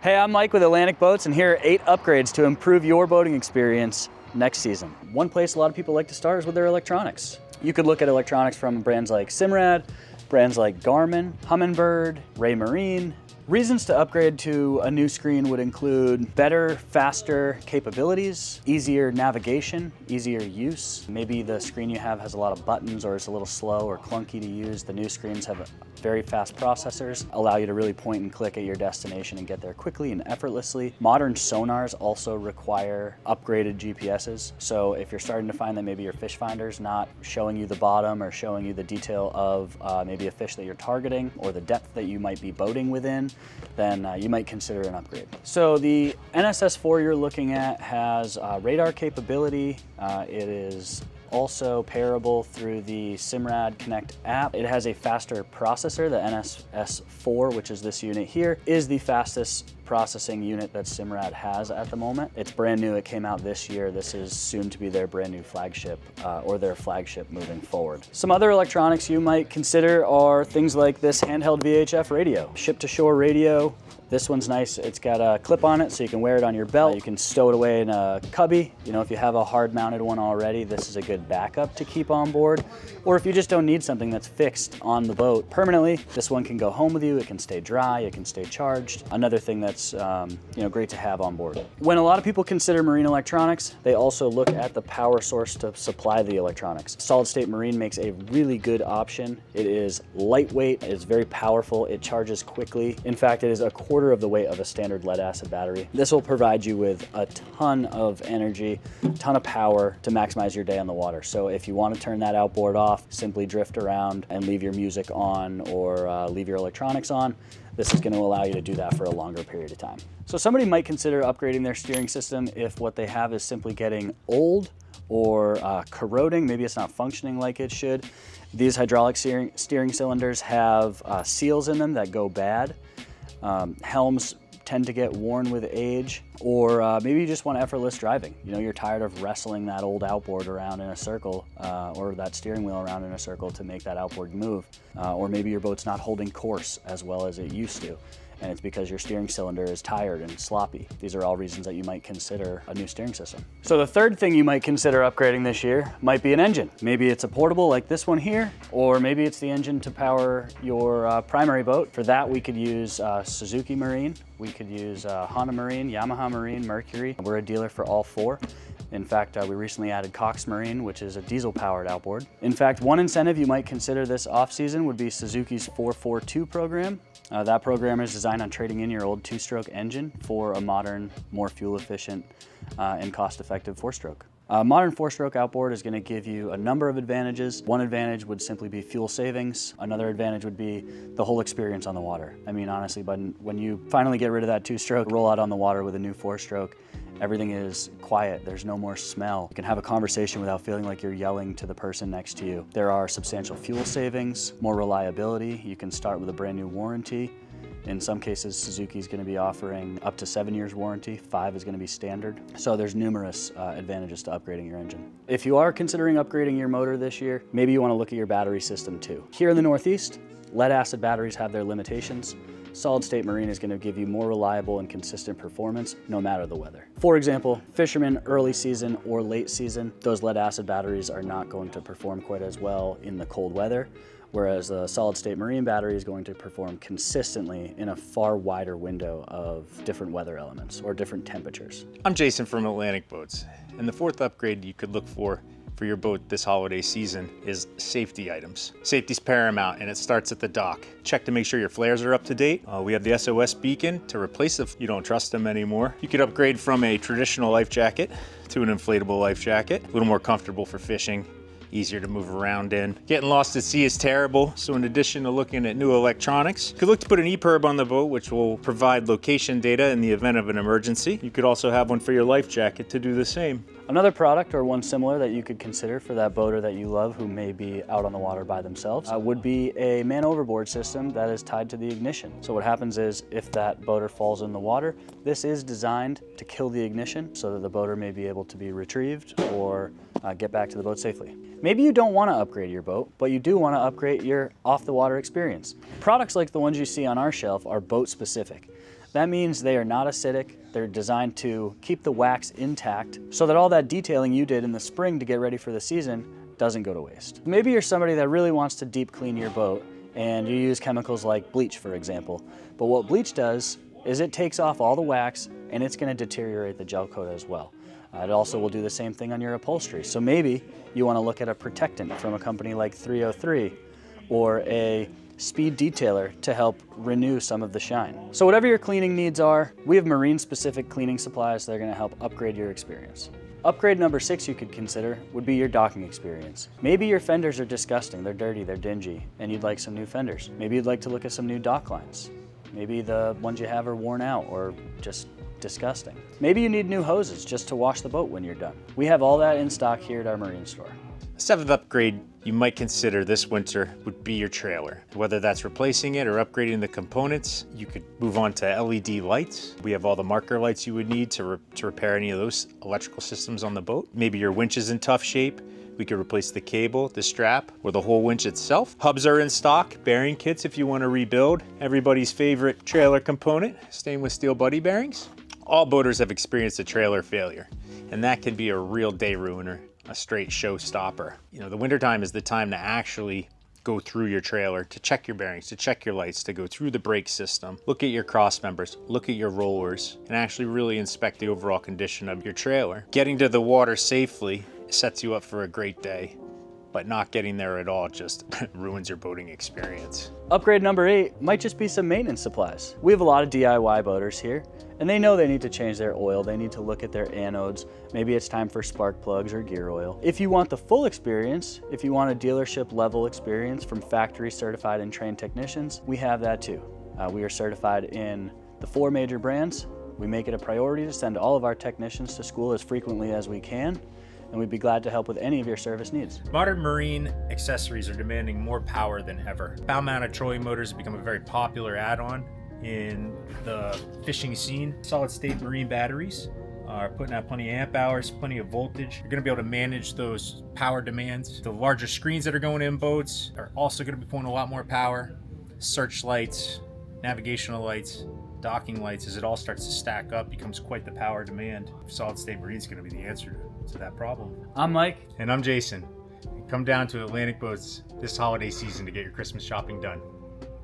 Hey, I'm Mike with Atlantic Boats, and here are 8 upgrades to improve your boating experience next season. One place a lot of people like to start is with their electronics. You could look at electronics from brands like Simrad, brands like Garmin, Humminbird, Raymarine. Reasons to upgrade to a new screen would include better, faster capabilities, easier navigation, easier use. Maybe the screen you have has a lot of buttons or it's a little slow or clunky to use. The new screens have very fast processors, allow you to really point and click at your destination and get there quickly and effortlessly. Modern sonars also require upgraded GPSs. So if you're starting to find that maybe your fish finder's not showing you the bottom or showing you the detail of maybe a fish that you're targeting or the depth that you might be boating within, then you might consider an upgrade. So the NSS4 you're looking at has radar capability. It is also pairable through the Simrad Connect app. It has a faster processor. The NSS4, which is this unit here, is the fastest processing unit that Simrad has at the moment. It's brand new, it came out this year. This is soon to be their brand new flagship, or their flagship moving forward. Some other electronics you might consider are things like this handheld VHF radio, ship-to-shore radio. This one's nice. It's got a clip on it so you can wear it on your belt. You can stow it away in a cubby. You know, if you have a hard mounted one already, this is a good backup to keep on board. Or if you just don't need something that's fixed on the boat permanently, this one can go home with you. It can stay dry, it can stay charged. Another thing that's great to have on board. When a lot of people consider marine electronics, they also look at the power source to supply the electronics. Solid state marine makes a really good option. It is lightweight, it is very powerful, it charges quickly. In fact, it is a quarter of the weight of a standard lead acid battery. This will provide you with a ton of energy, a ton of power to maximize your day on the water. So if you want to turn that outboard off, simply drift around and leave your music on or leave your electronics on, this is going to allow you to do that for a longer period of time. So somebody might consider upgrading their steering system if what they have is simply getting old or corroding. Maybe it's not functioning like it should. These hydraulic steering cylinders have seals in them that go bad. Helms tend to get worn with age, or maybe you just want effortless driving. You know, you're tired of wrestling that old outboard around in a circle, or that steering wheel around in a circle to make that outboard move. Or maybe your boat's not holding course as well as it used to, and it's because your steering cylinder is tired and sloppy. These are all reasons that you might consider a new steering system. So the third thing you might consider upgrading this year might be an engine. Maybe it's a portable like this one here, or maybe it's the engine to power your primary boat. For that, we could use Suzuki Marine, we could use Honda Marine, Yamaha Marine, Mercury. We're a dealer for all 4. In fact, we recently added Cox Marine, which is a diesel-powered outboard. In fact, one incentive you might consider this off-season would be Suzuki's 442 program. That program is designed on trading in your old 2-stroke engine for a modern, more fuel-efficient and cost-effective 4-stroke. Modern 4-stroke outboard is going to give you a number of advantages. One advantage would simply be fuel savings. Another advantage would be the whole experience on the water. I mean, honestly, but when you finally get rid of that 2-stroke, roll out on the water with a new 4-stroke, everything is quiet. There's no more smell. You can have a conversation without feeling like you're yelling to the person next to you. There are substantial fuel savings, more reliability. You can start with a brand new warranty. In some cases, Suzuki is going to be offering up to 7 years warranty. 5 is going to be standard. So there's numerous advantages to upgrading your engine. If you are considering upgrading your motor this year, maybe you want to look at your battery system too. Here in the Northeast, lead acid batteries have their limitations. Solid state marine is going to give you more reliable and consistent performance no matter the weather. For example, fishermen early season or late season, those lead acid batteries are not going to perform quite as well in the cold weather, whereas the solid state marine battery is going to perform consistently in a far wider window of different weather elements or different temperatures. I'm Jason from Atlantic Boats, and the 4th upgrade you could look for your boat this holiday season is safety items. Safety's paramount, and it starts at the dock. Check to make sure your flares are up to date. We have the SOS beacon to replace if you don't trust them anymore. You could upgrade from a traditional life jacket to an inflatable life jacket. A little more comfortable for fishing, easier to move around in. Getting lost at sea is terrible, so in addition to looking at new electronics, you could look to put an EPIRB on the boat, which will provide location data in the event of an emergency. You could also have one for your life jacket to do the same. Another product or one similar that you could consider for that boater that you love who may be out on the water by themselves would be a man overboard system that is tied to the ignition. So what happens is if that boater falls in the water, this is designed to kill the ignition so that the boater may be able to be retrieved or get back to the boat safely. Maybe you don't want to upgrade your boat, but you do want to upgrade your off-the-water experience. Products like the ones you see on our shelf are boat specific. That means they are not acidic. They're designed to keep the wax intact so that all that detailing you did in the spring to get ready for the season doesn't go to waste. Maybe you're somebody that really wants to deep clean your boat and you use chemicals like bleach, for example. But what bleach does is it takes off all the wax and it's going to deteriorate the gel coat as well. It also will do the same thing on your upholstery. So maybe you want to look at a protectant from a company like 303 or a speed detailer to help renew some of the shine. So whatever your cleaning needs are, we have marine-specific cleaning supplies that are going to help upgrade your experience. Upgrade number 6 you could consider would be your docking experience. Maybe your fenders are disgusting, they're dirty, they're dingy, and you'd like some new fenders. Maybe you'd like to look at some new dock lines. Maybe the ones you have are worn out or just disgusting. Maybe you need new hoses just to wash the boat when you're done. We have all that in stock here at our marine store. A 7th upgrade you might consider this winter would be your trailer. Whether that's replacing it or upgrading the components, you could move on to LED lights. We have all the marker lights you would need to repair any of those electrical systems on the boat. Maybe your winch is in tough shape. We could replace the cable, the strap, or the whole winch itself. Hubs are in stock, bearing kits if you want to rebuild. Everybody's favorite trailer component, stainless steel buddy bearings. All boaters have experienced a trailer failure, and that can be a real day ruiner, a straight showstopper. You know, the wintertime is the time to actually go through your trailer, to check your bearings, to check your lights, to go through the brake system, look at your cross members, look at your rollers, and actually really inspect the overall condition of your trailer. Getting to the water safely sets you up for a great day, but not getting there at all just ruins your boating experience. Upgrade number 8 might just be some maintenance supplies. We have a lot of DIY boaters here, and they know they need to change their oil, they need to look at their anodes, maybe it's time for spark plugs or gear oil. If you want the full experience, if you want a dealership level experience from factory certified and trained technicians, we have that too. We are certified in the 4 major brands. We make it a priority to send all of our technicians to school as frequently as we can, and we'd be glad to help with any of your service needs. Modern marine accessories are demanding more power than ever. Bow-mounted trolling motors have become a very popular add-on in the fishing scene. Solid-state marine batteries are putting out plenty of amp hours, plenty of voltage. You're going to be able to manage those power demands. The larger screens that are going in boats are also going to be pulling a lot more power. Search lights, navigational lights, docking lights, as it all starts to stack up, becomes quite the power demand. Solid-state marine is going to be the answer to that problem. I'm Mike. And I'm Jason. Come down to Atlantic Boats this holiday season to get your Christmas shopping done.